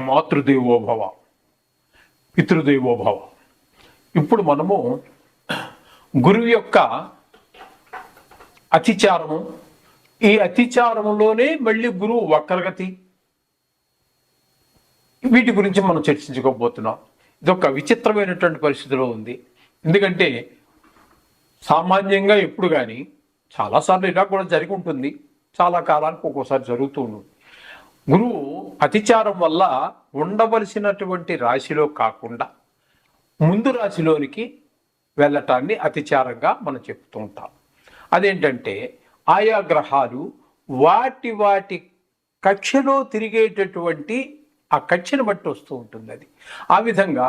మాతృదేవోభవ, పితృదేవోభవ. ఇప్పుడు మనము గురువు యొక్క అతిచారము, ఈ అతిచారంలోనే మళ్ళీ గురువు వక్రగతి, వీటి గురించి మనం చర్చించుకోబోతున్నాం. ఇది ఒక విచిత్రమైనటువంటి పరిస్థితిలో ఉంది. ఎందుకంటే సామాన్యంగా ఎప్పుడు కానీ చాలాసార్లు ఇలా కూడా జరిగి ఉంటుంది, చాలా కాలానికి ఒక్కోసారి జరుగుతూ ఉంటుంది. గురువు అతిచారం వల్ల ఉండవలసినటువంటి రాశిలో కాకుండా ముందు రాశిలోనికి వెళ్ళటాన్ని అతిచారంగా మనం చెప్తూ ఉంటాం. అదేంటంటే ఆయా గ్రహాలు వాటి వాటి కక్షలో తిరిగేటటువంటి ఆ కక్షను బట్టి వస్తూ ఉంటుంది. అది ఆ విధంగా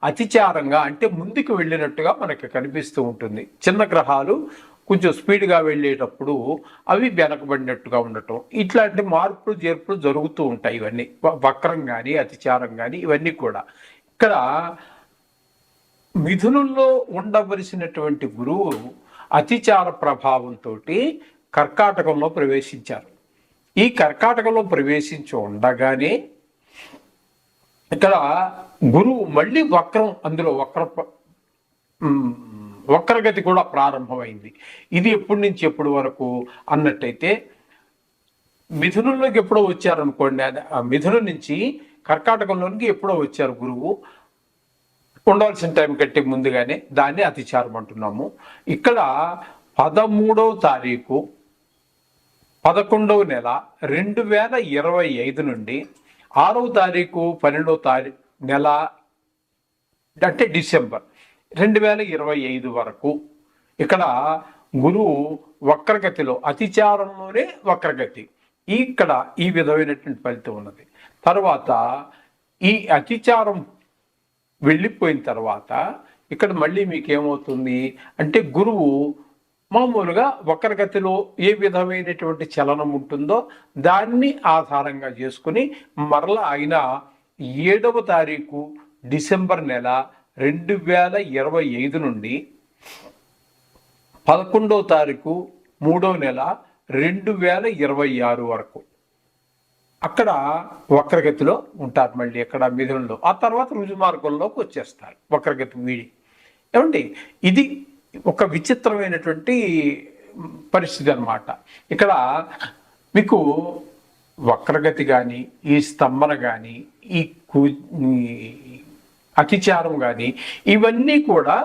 అతిచారంగా అంటే ముందుకు వెళ్ళినట్టుగా మనకి కనిపిస్తూ ఉంటుంది. చిన్న గ్రహాలు కొంచెం స్పీడ్గా వెళ్ళేటప్పుడు అవి వెనకబడినట్టుగా ఉండటం, ఇట్లాంటి మార్పులు చేర్పులు జరుగుతూ ఉంటాయి. ఇవన్నీ వక్రం కానీ అతిచారం కానీ ఇవన్నీ కూడా. ఇక్కడ మిథునంలో ఉండవలసినటువంటి గురువు అతిచార ప్రభావంతో కర్కాటకంలో ప్రవేశించారు. ఈ కర్కాటకంలో ప్రవేశించి ఉండగానే ఇక్కడ గురువు మళ్ళీ వక్రం, అందులో వక్రగతి కూడా ప్రారంభమైంది. ఇది ఎప్పటి నుంచి ఎప్పటి వరకు అన్నట్టయితే మిథునంలోకి ఎప్పుడో వచ్చారనుకోండి, ఆ మిథునం నుంచి కర్కాటకంలోనికి ఎప్పుడో వచ్చారు గురువు, ఉండవలసిన టైం కంటే ముందుగానే, దాన్ని అతిచారం అంటున్నాము. ఇక్కడ 13వ తారీఖు 11వ నెల 2025 నుండి 6వ తారీఖు 12వ నెల అంటే డిసెంబర్ 2025 వరకు ఇక్కడ గురువు వక్రగతిలో, అతిచారంలోనే వక్రగతి, ఇక్కడ ఈ విధమైనటువంటి ఫలితం ఉన్నది. తర్వాత ఈ అతిచారం వెళ్ళిపోయిన తర్వాత ఇక్కడ మళ్ళీ మీకు ఏమవుతుంది అంటే గురువు మామూలుగా వక్రగతిలో ఏ విధమైనటువంటి చలనం ఉంటుందో దాన్ని ఆధారంగా చేసుకుని మరలా ఆయన 7వ తారీఖు డిసెంబర్ నెల 2025 నుండి 11వ తారీఖు 3వ నెల 2026 వరకు అక్కడ వక్రగతిలో ఉంటారు. మళ్ళీ అక్కడ మిథునంలో, ఆ తర్వాత రుజు మార్గంలోకి వచ్చేస్తారు వక్రగతి వీడి. ఏమండి, ఇది ఒక విచిత్రమైనటువంటి పరిస్థితి అన్నమాట. ఇక్కడ మీకు వక్రగతి కానీ, ఈ స్తంభన కానీ, ఈ అతిచారం కానీ ఇవన్నీ కూడా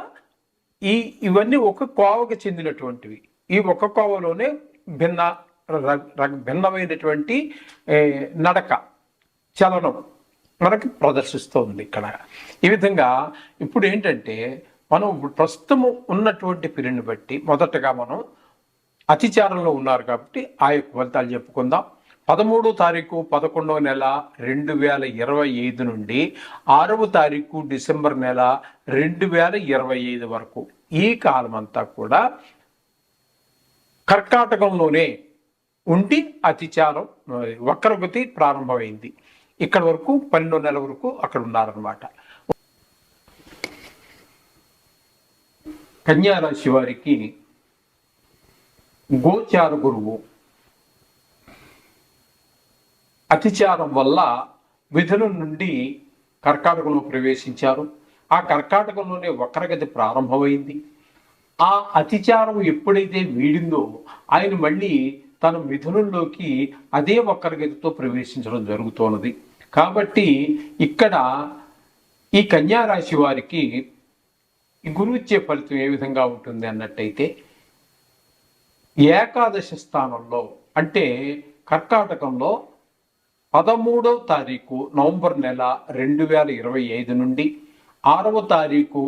ఇవన్నీ ఒక కోవకు చెందినటువంటివి. ఈ ఒక కోవలోనే భిన్నమైనటువంటి నడక, చలనం మనకి ప్రదర్శిస్తుంది ఇక్కడ. ఈ విధంగా ఇప్పుడు ఏంటంటే మనం ప్రస్తుతము ఉన్నటువంటి పీరియడ్ని బట్టి మొదటగా మనం అతిచారంలో ఉన్నారు కాబట్టి ఆ యొక్క ఫలితాలు చెప్పుకుందాం. 13వ తారీఖు 11వ నెల 2025 నుండి 6వ తారీఖు డిసెంబర్ నెల 2025 వరకు ఈ కాలం అంతా కూడా కర్కాటకంలోనే ఉండి అతిచారం వక్రగతి ప్రారంభమైంది. ఇక్కడ వరకు 12వ నెల వరకు అక్కడ ఉన్నారనమాట. కన్యారాశి వారికి గోచార గురువు అతిచారం వల్ల మిథునం నుండి కర్కాటకంలో ప్రవేశించారు. ఆ కర్కాటకంలోనే వక్రగతి ప్రారంభమైంది. ఆ అతిచారం ఎప్పుడైతే వీడిందో ఆయన మళ్ళీ తన మిథునంలోకి అదే వక్రగతితో ప్రవేశించడం జరుగుతున్నది. కాబట్టి ఇక్కడ ఈ కన్యారాశి వారికి ఈ గురువు ఇచ్చే ఫలితం ఏ విధంగా ఉంటుంది అన్నట్టయితే ఏకాదశ స్థానంలో అంటే కర్కాటకంలో 13వ తారీఖు నవంబర్ నెల 2025 నుండి 6వ తారీఖు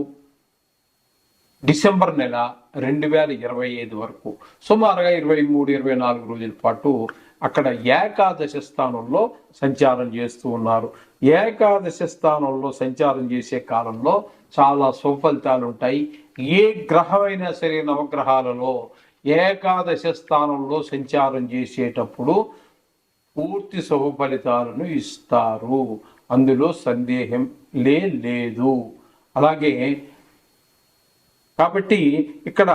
డిసెంబర్ నెల 2025 వరకు సుమారుగా 23-24 రోజుల పాటు అక్కడ ఏకాదశ స్థానంలో సంచారం చేస్తూ ఉన్నారు. ఏకాదశ స్థానంలో సంచారం చేసే కాలంలో చాలా సుఫలితాలు ఉంటాయి. ఏ గ్రహమైనా సరే నవగ్రహాలలో ఏకాదశ స్థానంలో సంచారం చేసేటప్పుడు పూర్తి శుభ ఫలితాలను ఇస్తారు, అందులో సందేహం లేదు. అలాగే కాబట్టి ఇక్కడ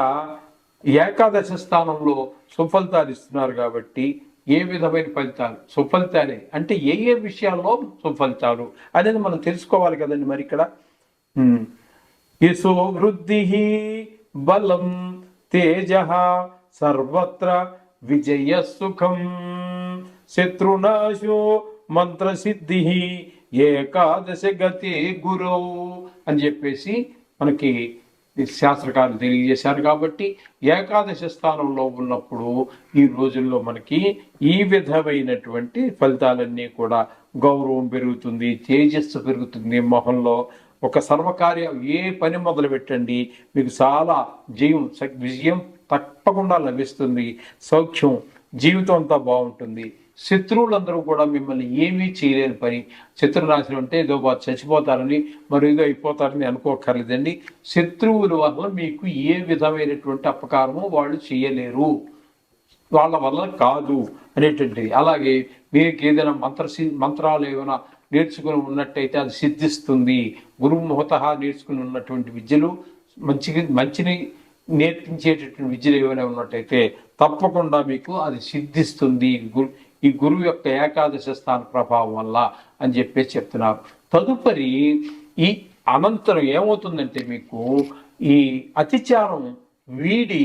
ఏకాదశ స్థానంలో సుఫలితాలు ఇస్తున్నారు కాబట్టి ఏ విధమైన ఫలితాలు, సుఫలితాలే అంటే ఏ ఏ విషయాల్లో సుఫలితాలు అనేది మనం తెలుసుకోవాలి కదండి. మరి ఇక్కడ యశో వృద్ధి బలం తేజ సర్వత్ర విజయ సుఖం శత్రునాశో మంత్రసిద్ధి ఏకాదశ గతి గురౌ అని చెప్పేసి మనకి శాస్త్రకారులు తెలియజేశారు. కాబట్టి ఏకాదశ స్థానంలో ఉన్నప్పుడు ఈ రోజుల్లో మనకి ఈ విధమైనటువంటి ఫలితాలన్నీ కూడా గౌరవం పెరుగుతుంది, తేజస్సు పెరుగుతుంది మొహంలో. ఒక సర్వకార్యం ఏ పని మొదలు పెట్టండి మీకు చాలా విజయం తప్పకుండా లభిస్తుంది, సౌఖ్యం, జీవితం అంతా బాగుంటుంది. శత్రువులందరూ కూడా మిమ్మల్ని ఏమీ చేయలేని పని. శత్రునాశనం అంటే ఏదో చచ్చిపోతారని మరి ఏదో అయిపోతారని అనుకోకర్లేదండి. శత్రువుల వల్ల మీకు ఏ విధమైనటువంటి అపకారము వాళ్ళు చేయలేరు, వాళ్ళ వల్ల కాదు అనేటువంటిది. అలాగే మీకు ఏదైనా మంత్రాలు ఏమైనా నేర్చుకుని ఉన్నట్టయితే అది సిద్ధిస్తుంది. గురుముహత నేర్చుకుని ఉన్నటువంటి విద్యలు మంచిని నేర్పించేటటువంటి విద్యలు ఏమైనా ఉన్నట్టయితే తప్పకుండా మీకు అది సిద్ధిస్తుంది ఈ గురువు యొక్క ఏకాదశ స్థాన ప్రభావం వల్ల అని చెప్పేసి చెప్తున్నారు. తదుపరి ఈ అనంతరం ఏమవుతుందంటే మీకు ఈ అతిచారం వీడి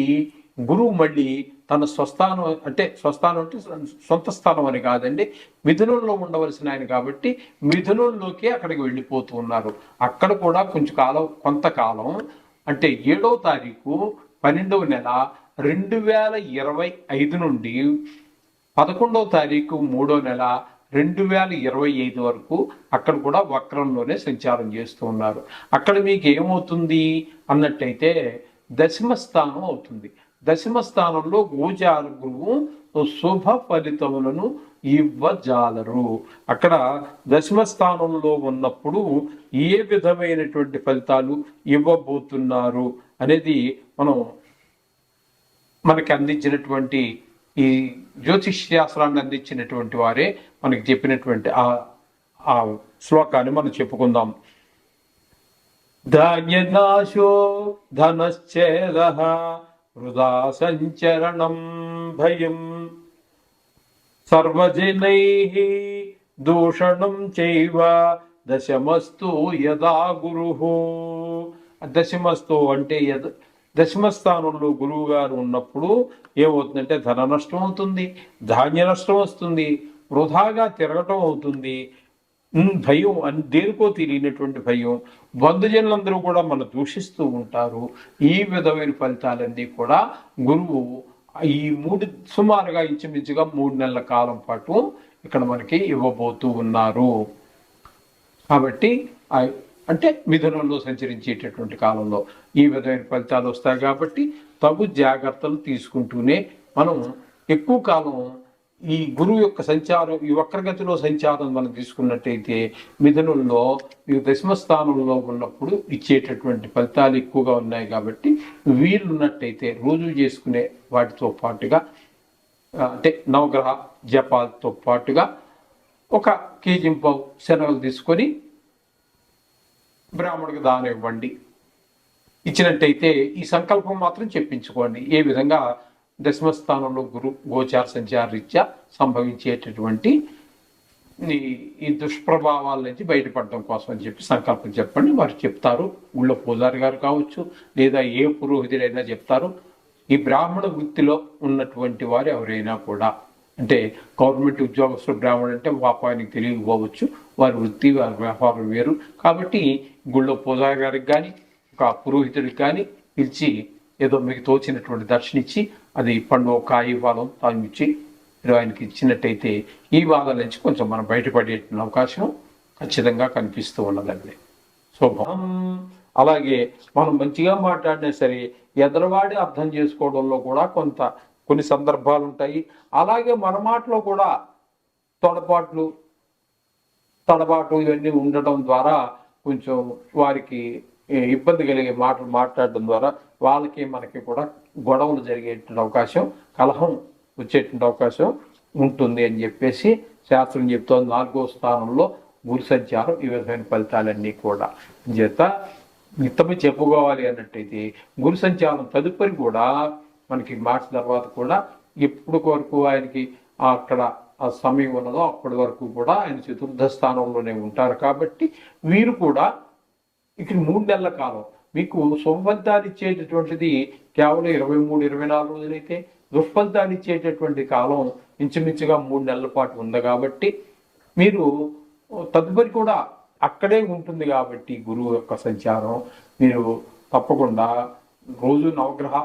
గురువు మళ్ళీ తన స్వస్థానం అంటే సొంత స్థానం అని కాదండి, మిథునంలో ఉండవలసిన ఆయన కాబట్టి మిథునంలోకి అక్కడికి వెళ్ళిపోతూ ఉన్నారు. అక్కడ కూడా కొంతకాలం అంటే 7వ తారీఖు 12వ నెల 2025 నుండి 11వ తారీఖు 3వ నెల 2025 వరకు అక్కడ కూడా వక్రంలోనే సంచారం చేస్తూ ఉన్నారు. అక్కడ మీకు ఏమవుతుంది అన్నట్టయితే దశమ స్థానం అవుతుంది. దశమ స్థానంలో గోచార గురువు శుభ ఫలితములను ఇవ్వజాలరు. అక్కడ దశమ స్థానంలో ఉన్నప్పుడు ఏ విధమైనటువంటి ఫలితాలు ఇవ్వబోతున్నారు అనేది మనకి అందించినటువంటి ఈ జ్యోతిష్ శాస్త్రాన్ని అందించినటువంటి వారే మనకి చెప్పినటువంటి ఆ శ్లోకాన్ని మనం చెప్పుకుందాం. ధాన్యనాశో ధనశ్చేద వృధా సంచరణం భయం సర్వజనైః దూషణం చైవ దశమస్తు యదా గురుః. దశమస్తు అంటే దశమ స్థానంలో గురువు గారు ఉన్నప్పుడు ఏమవుతుందంటే ధన నష్టం అవుతుంది, ధాన్య నష్టం వస్తుంది, వృధాగా తిరగటం అవుతుంది, భయం అని దేనికో తెలియనటువంటి భయం, బంధుజనులందరూ కూడా మనం దూషిస్తూ ఉంటారు. ఈ విధమైన ఫలితాలన్నీ కూడా గురువు ఈ సుమారుగా ఇంచుమించుగా 3 నెలల కాలం పాటు ఇక్కడ మనకి ఇవ్వబోతూ ఉన్నారు. కాబట్టి అంటే మిథునంలో సంచరించేటటువంటి కాలంలో ఈ విధమైన ఫలితాలు వస్తాయి. కాబట్టి తగు జాగ్రత్తలు తీసుకుంటూనే మనం ఎక్కువ కాలం ఈ గురువు యొక్క సంచారం, ఈ వక్రగతిలో సంచారం మనం తీసుకున్నట్టయితే మిథునంలో మీకు దశమ స్థానంలో ఉన్నప్పుడు ఇచ్చేటటువంటి ఫలితాలు ఎక్కువగా ఉన్నాయి. కాబట్టి వీలున్నట్టయితే రోజు చేసుకునే వాటితో పాటుగా అంటే నవగ్రహ జపాలతో పాటుగా 1 కేజీ శనగలు తీసుకొని బ్రాహ్మణుడికి దానం ఇవ్వండి. ఇచ్చినట్టయితే ఈ సంకల్పం మాత్రం చెప్పించుకోండి. ఏ విధంగా దశమస్థానంలో గోచార సంచార రీత్యా సంభవించేటటువంటి ఈ దుష్ప్రభావాల నుంచి బయటపడడం కోసం అని చెప్పి సంకల్పం చెప్పండి. వారు చెప్తారు. ఊళ్ళో పూజారి గారు కావచ్చు లేదా ఏ పురోహితుడైనా చెప్తారు. ఈ బ్రాహ్మణ వృత్తిలో ఉన్నటువంటి వారు ఎవరైనా కూడా అంటే గవర్నమెంట్ ఉద్యోగస్తులు బ్రాహ్మణుడు అంటే పాపానికి తెలియకపోవచ్చు, వారి వృత్తి వారి వ్యాపారం వేరు. కాబట్టి గుళ్ళో పూజారి గారికి కానీ ఒక పురోహితుడికి కానీ పిలిచి ఏదో మీకు తోచినటువంటి దర్శనిచ్చి అది పండు కాయి బాలం తాను ఇచ్చి ఆయనకి ఇచ్చినట్టయితే ఈ బాధల నుంచి కొంచెం మనం బయటపడే అవకాశం ఖచ్చితంగా కనిపిస్తూ ఉన్నదండి. శుభం. అలాగే మనం మంచిగా మాట్లాడినా సరే ఎదరవాడి అర్థం చేసుకోవడంలో కూడా కొన్ని సందర్భాలు ఉంటాయి. అలాగే మన మాటలో కూడా తడబాటు ఇవన్నీ ఉండటం ద్వారా కొంచెం వారికి ఇబ్బంది కలిగే మాటలు మాట్లాడడం ద్వారా వాళ్ళకి మనకి కూడా గొడవలు జరిగేటువంటి అవకాశం, కలహం వచ్చేటువంటి అవకాశం ఉంటుంది అని చెప్పేసి శాస్త్రం చెప్తోంది. 4వ స్థానంలో గురు సంచారం ఈ విధమైన ఫలితాలన్నీ కూడా చేత మిత్తమే చెప్పుకోవాలి అన్నట్టయితే గురు సంచారం తదుపరి కూడా మనకి మార్చి తర్వాత కూడా ఎప్పుడు వరకు ఆయనకి అక్కడ ఆ సమయం ఉన్నదో అప్పటి వరకు కూడా ఆయన చతుర్థ స్థానంలోనే ఉంటారు. కాబట్టి వీరు కూడా ఇక్కడ 3 నెలల కాలం మీకు శుభఫలితాలు ఇచ్చేటటువంటిది కేవలం 23, 24 రోజులైతే దుష్ఫలితాలు ఇచ్చేటటువంటి కాలం ఇంచుమించుగా 3 నెలల పాటు ఉంది. కాబట్టి మీరు తదుపరి కూడా అక్కడే ఉంటుంది. కాబట్టి గురువు యొక్క సంచారం మీరు తప్పకుండా రోజు నవగ్రహ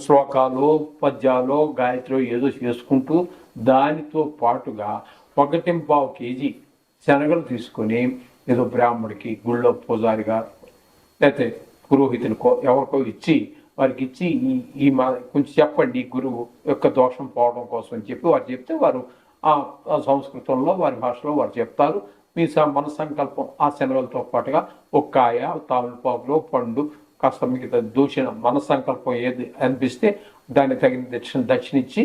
శ్లోకాలు, పద్యాలు, గాయత్రి ఏదో చేసుకుంటూ దానితో పాటుగా 1.25 కేజీ శనగలు తీసుకొని ఏదో బ్రాహ్మడికి గుళ్ళో పూజారిగా లేకపోతే పురోహితునికో ఎవరికో ఇచ్చి వారికి ఇచ్చి ఈ కొంచెం చెప్పండి ఈ గురువు యొక్క దోషం పోవడం కోసం అని చెప్పి వారు చెప్తే వారు ఆ సంస్కృతంలో వారి భాషలో వారు చెప్తారు. మీ మన సంకల్పం ఆ శనగలతో పాటుగా ఒక కాయ, తామలపాకులో పండు, కాస్త మిగతా దూషణ మన సంకల్పం ఏది అనిపిస్తే దాన్ని తగిన దక్షిణ ఇచ్చి,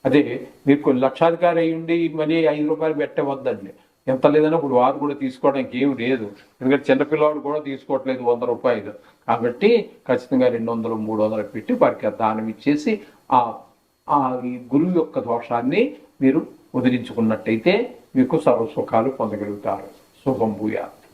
అదే మీరు కొన్ని లక్షాధికారి అయి ఉండి మళ్ళీ 5 రూపాయలు పెట్టవద్దండి. ఎంత లేదన్నా ఇప్పుడు వారు కూడా తీసుకోవడానికి ఏమి లేదు. ఎందుకంటే చిన్నపిల్లవాడు కూడా తీసుకోవట్లేదు 100 రూపాయలు. కాబట్టి ఖచ్చితంగా 200, 300 పెట్టి వారికి దానం ఇచ్చేసి ఈ గురువు యొక్క దోషాన్ని మీరు వదిలించుకున్నట్టయితే మీకు సర్వసుఖాలు పొందగలుగుతారు. శుభం భూయాత్.